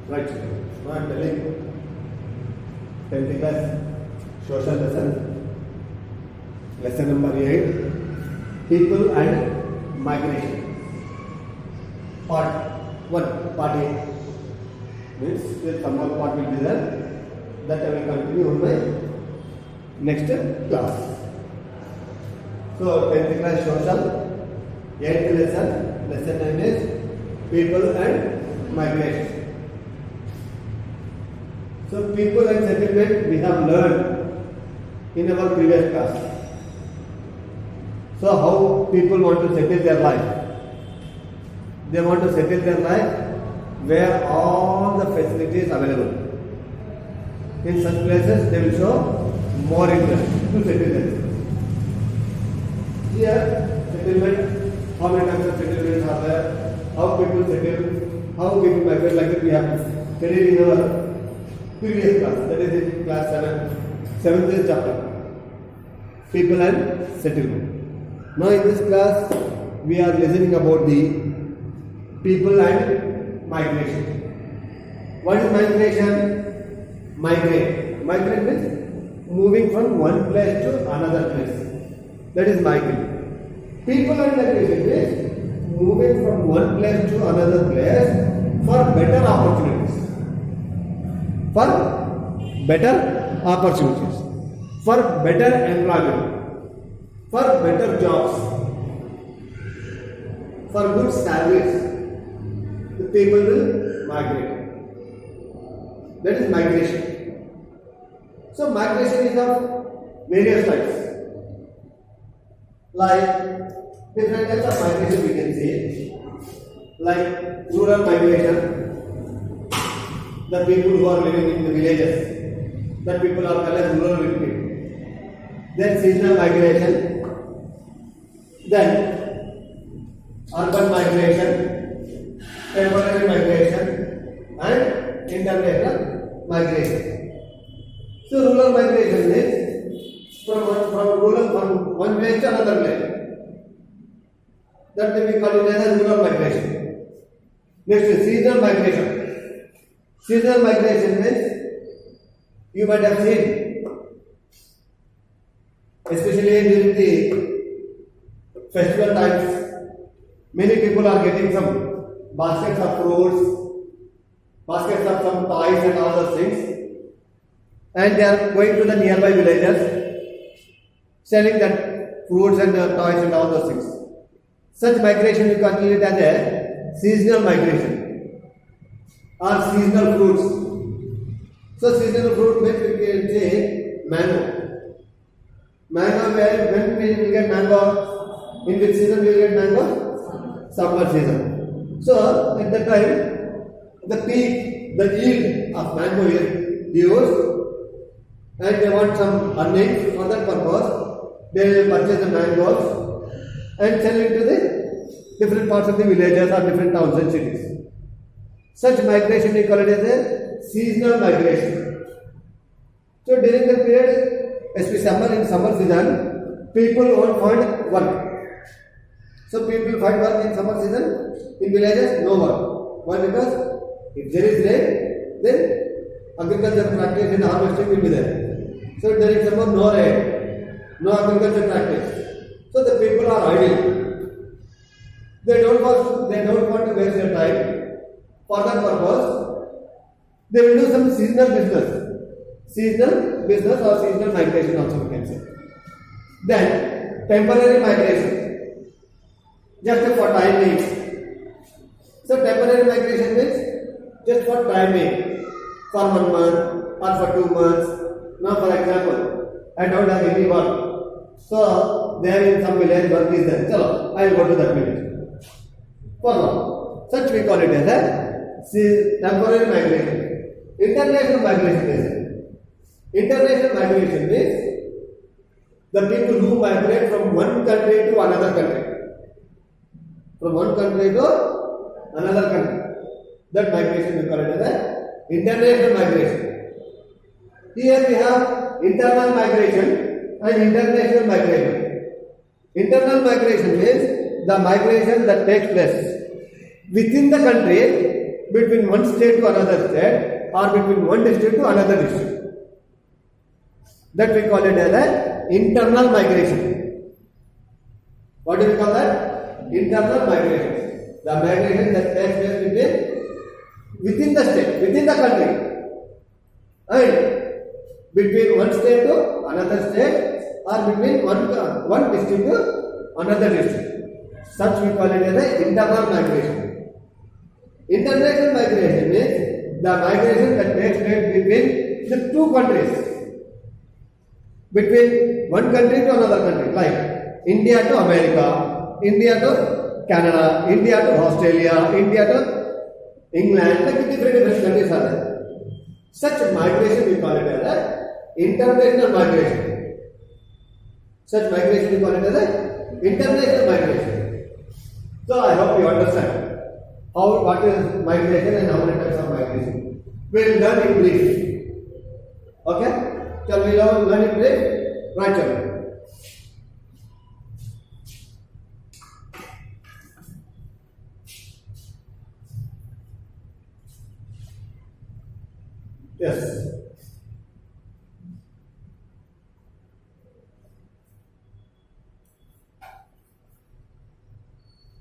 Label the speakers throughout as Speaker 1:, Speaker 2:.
Speaker 1: Right. Now I am telling 10th class social lesson. Lesson number 8. People and migration. Part 1. Part A. Means some more part will be there. That I will continue on my next class. So 10th class social. 8th lesson. Lesson name is people and migration. So people and settlement we have learned in our previous class. So how people want to settle their life? They want to settle their life where all the facilities available. In such places they will show more interest to settle themselves. Here settlement, how many types of settlements are there? How people settle? How people migrate? Like that we have studied in our previous class, that is in class 7th chapter, people and settlement. Now in this class we are listening about the people and migration. What is migration? Migrate means moving from one place to another place, that is migrate. People and migration means moving from one place to another place for better opportunities. For better opportunities, for better employment, for better jobs, for good salaries, the people will migrate. That is migration. So migration is of various types. Like different types of migration we can see, like rural migration. The people who are living in the villages, that people are called as rural people. Then seasonal migration, then urban migration, temporary migration, and international migration. So rural migration is from one place to another place. That we call it as rural migration. Next is seasonal migration. Seasonal migration means you might have seen, especially during the festival times, many people are getting some baskets of fruits, baskets of some toys and all those things, and they are going to the nearby villages selling that fruits and toys and all those things. Such migration we consider it as a seasonal migration or seasonal fruits. So seasonal fruit means we can say mango. Mango, when we will get mango? In which season we will get mango? Summer season. So at that time, the yield of mango is used, and they want some earnings. For that purpose, they will purchase the mangoes and sell it to the different parts of the villages or different towns and cities. Such migration we call it as a seasonal migration. So during the period, especially in summer season, people won't find work. So people find work in summer season, in villages no work. Why? Because if there is rain, then agriculture practice and harvesting will be there. So there is summer, no rain, no agriculture practice. So the people are idle. They don't want to waste their time. For that purpose, they will do some seasonal business or seasonal migration also we can say. Then temporary migration, just for time being. So temporary migration means just for time being, for 1 month or for 2 months. Now for example, I don't have any work, so there in some village work is there. Chalo, I will go to that village. For now, such we call it as a temporary migration. International migration is. International migration means the people who migrate from one country to another country. From one country to another country. That migration we call it as international migration. Here we have internal migration and international migration. Internal migration means the migration that takes place within the country between one state to another state or between one district to another district. That we call it as an internal migration. What do we call that? Internal migration. The migration that takes place within the state, within the country, and between one state to another state or between one district to another district. Such we call it as an internal migration. International migration means the migration that takes place between the two countries. Between one country to another country, like India to America, India to Canada, India to Australia, India to England, like different countries are there. Such migration we call it as an international migration. Such migration we call it as an international migration. So I hope you understand what is migration and how many types of migration. We will learn in brief. Okay? Shall we learn in brief? Right, children. Yes.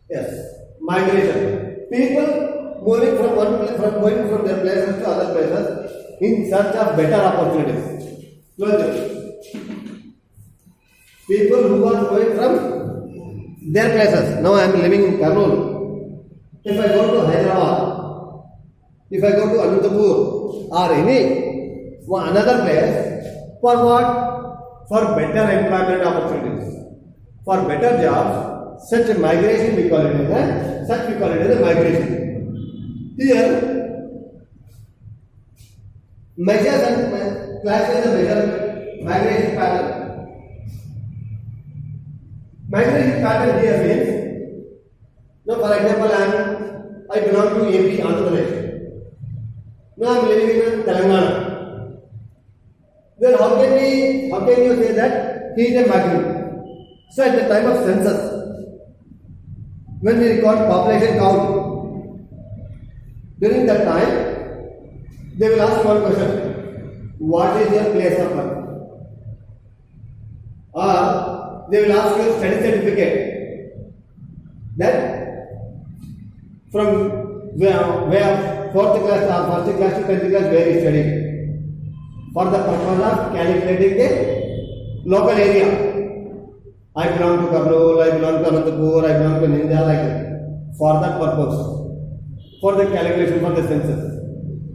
Speaker 1: Yes. Migration. People moving from one place, going from their places to other places in search of better opportunities. People who are going from their places. Now I am living in Kurnool. If I go to Hyderabad, if I go to Anantapur or any another place, for what? For better employment opportunities, for better jobs, such a migration we call it as a migration. Here, measures and classes the measure migration pattern. Migration pattern here means, now for example, I belong to AP, Andhra Pradesh. Now I am living in Telangana. Then how can you say that he is a migrant? So at the time of census, when we record population count, during that time, they will ask one question: what is your place of birth? Or they will ask you study certificate. Then from where 4th class or 1st class to 10th class where you studied, for the purpose of calculating the local area. I belong to Kurnool, I belong to Anantapur, I belong to Ninja, like that. For that purpose, for the calculation for the census,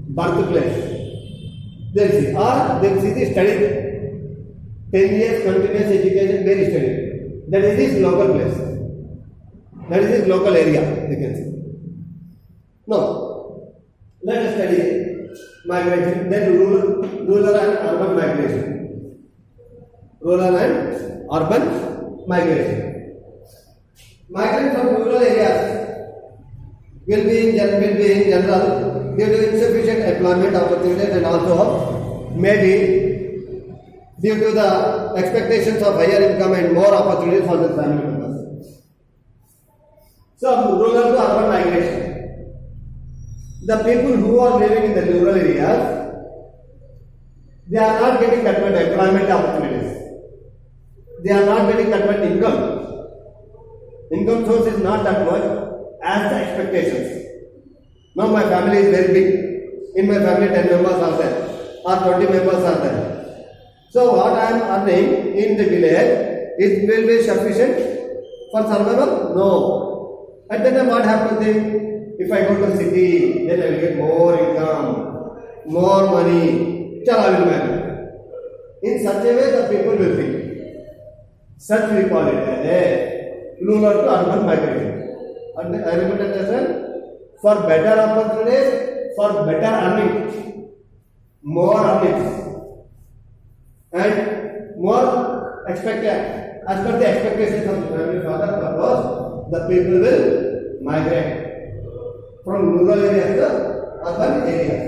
Speaker 1: birthplace. They will see, or they will see the study. 10 years continuous education, where he studied. That is his local place. That is his local area, you can see. Now, let us study migration, then rural and urban migration. Rural and urban migration. Migrants from rural areas will be in general due to insufficient employment opportunities and also maybe due to the expectations of higher income and more opportunities for the family members. So, rural to urban migration. The people who are living in the rural areas, they are not getting that much employment opportunities. They are not getting that much income. Income source is not that much as the expectations. Now my family is very big. In my family 10 members are there or 20 members are there. So what I am earning in the village will be sufficient for survival? No. At that time what happens? If I go to the city, then I will get more income, more money. Chal, I will marry. In such a way, the people will think. Such we call it as rural to urban migration. And I remember that lesson. For better opportunities, for better earning, more earnings, and more expected. As per the expectations of the family for that purpose, the people will migrate from rural areas to urban areas.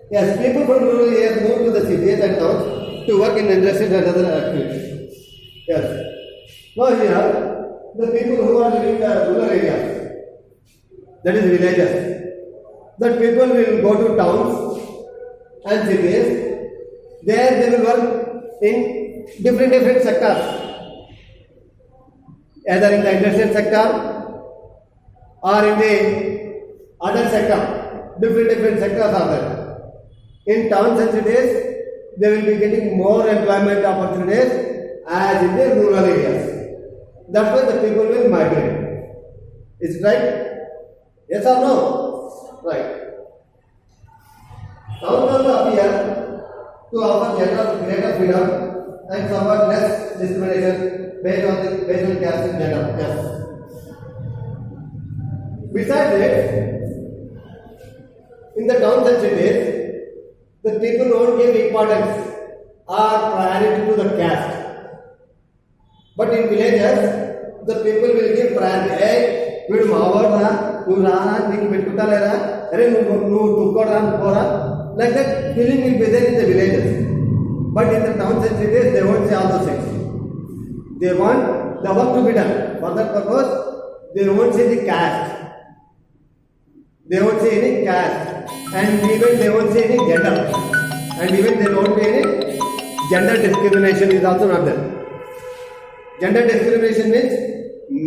Speaker 1: Yes, people from rural areas move to the cities and towns to work in industries and other activities. Yes. Now here, the people who are living in the rural areas, that is villages. That people will go to towns and cities. There they will work in different sectors, either in the industrial sector or in the other sector. Different sectors are there. In towns and cities, they will be getting more employment opportunities as in the rural areas. That's why the people will migrate. Is it right? Yes or no? Right. Towns also appear to offer greater freedom and somewhat less discrimination based on caste and gender. Yes. Besides it, in the towns and cities, the people don't give importance or priority to the caste. But in villages, the people will give priority. Hey, వీడు మావాడు రా, నువ్వు రారా, నీకు పెట్టుకుంటా లేరా, అరే నువ్వు తుక్కోడరా, నువ్వు పోరా. Like that feeling will be there in the villages. But in the towns and cities, they won't say all those things. They want the work to be done. For that purpose, they won't say the caste. They won't say any caste. And even they won't say any gender. And even they won't say any gender discrimination is also not there. Gender discrimination means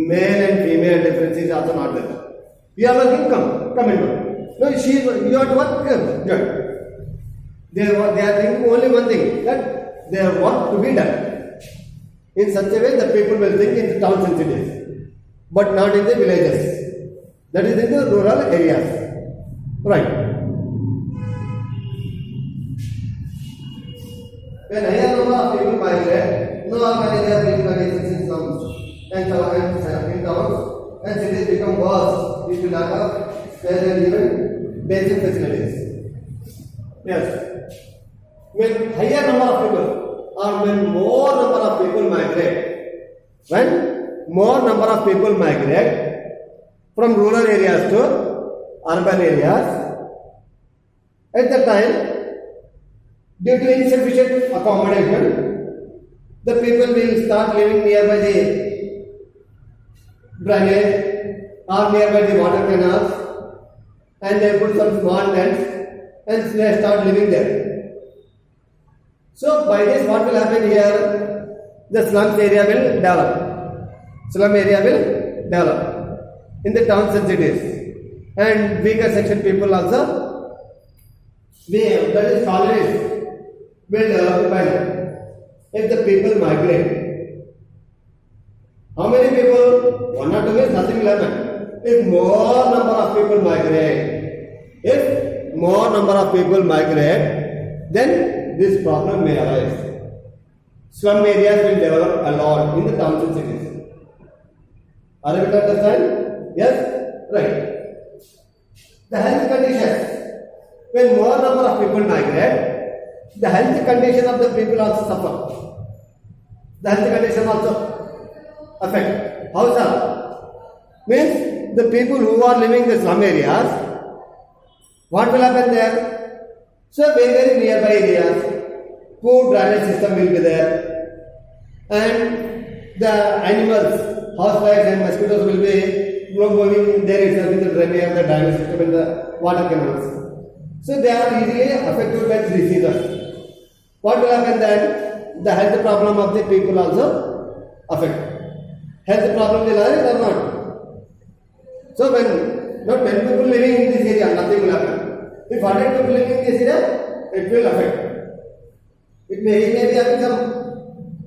Speaker 1: male and female difference is also not there. You are working, come and work. No, you have to work, good. They are thinking only one thing, that their work to be done. In such a way, the people will think in the towns and cities, but not in the villages. That is in the rural areas. Right. When higher number of people migrate, no organization will conditions in slums and towns and cities become worse due to lack of space and even basic facilities. Yes. When higher number of people or when more number of people migrate, from rural areas to urban areas, at that time, due to insufficient accommodation, the people will start living nearby the drainage or nearby the water canals, and they put some small tents and they start living there. So by this, what will happen here? The slums area will develop. Slum area will develop in the towns and cities, and weaker section people also. That is colonies will develop by them. If the people migrate, how many people? 1 or 2 means nothing will happen. If more number of people migrate, then this problem may arise. Slum areas will develop a lot in the towns and cities. Are you able to understand? Yes? Right. The health conditions. When more number of people migrate, the health condition of the people also suffer. The health condition also affect. How so? Means the people who are living in the slum areas, what will happen there? So very nearby areas, poor drainage system will be there, and the animals, houseflies and mosquitoes will be moving there itself in the drainage system in the water canals. So they are easily affected by diseases. What will happen then? The health problem of the people also affect. Health problem will arise or not? So when not 10 people living in this area, nothing will happen. If 100 people living in this area, it will affect. It may be having some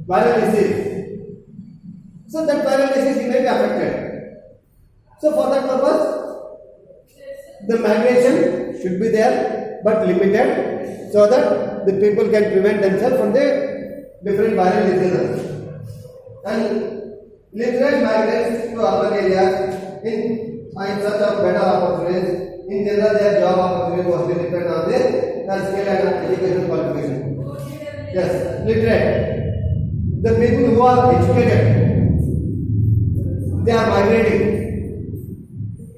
Speaker 1: viral disease. So that viral disease may be affected. So for that purpose, the migration should be there, but limited, so that the people can prevent themselves from the different viral diseases. And literate migrants to urban areas in search of better opportunities. In general, their job opportunities mostly depend on their skill and education qualification. Yes, literate. The people who are educated, they are migrating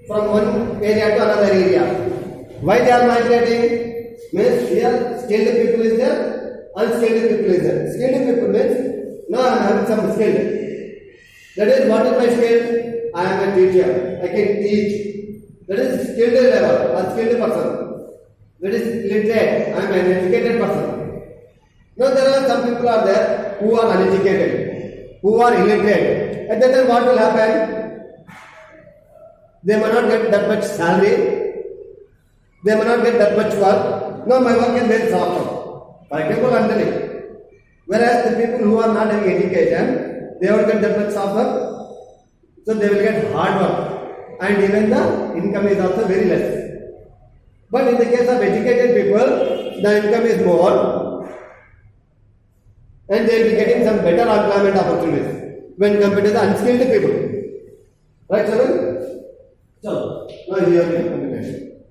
Speaker 1: from one area to another area. Why they are migrating? Means here skilled people is there, unskilled people is there. Skilled people means, no, I am having some skill. That is, what is my skill? I am a teacher. I can teach. That is skilled level, unskilled person. That is literate. I am an educated person. Now there are some people are there who are uneducated, who are illiterate. At that time, what will happen? They may not get that much salary. They may not get that much work. No, my work is very soft. For example, I am telling. Whereas the people who are not having education, they will get that much soft work. So they will get hard work. And even the income is also very less. But in the case of educated people, the income is more. And they will be getting some better employment opportunities when compared to the unskilled people. Right, Charan? So, now here we have combination.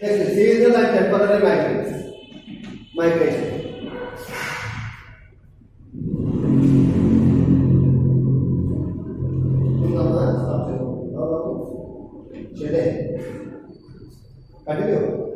Speaker 1: Next, seasonal and temporary migration. Continue.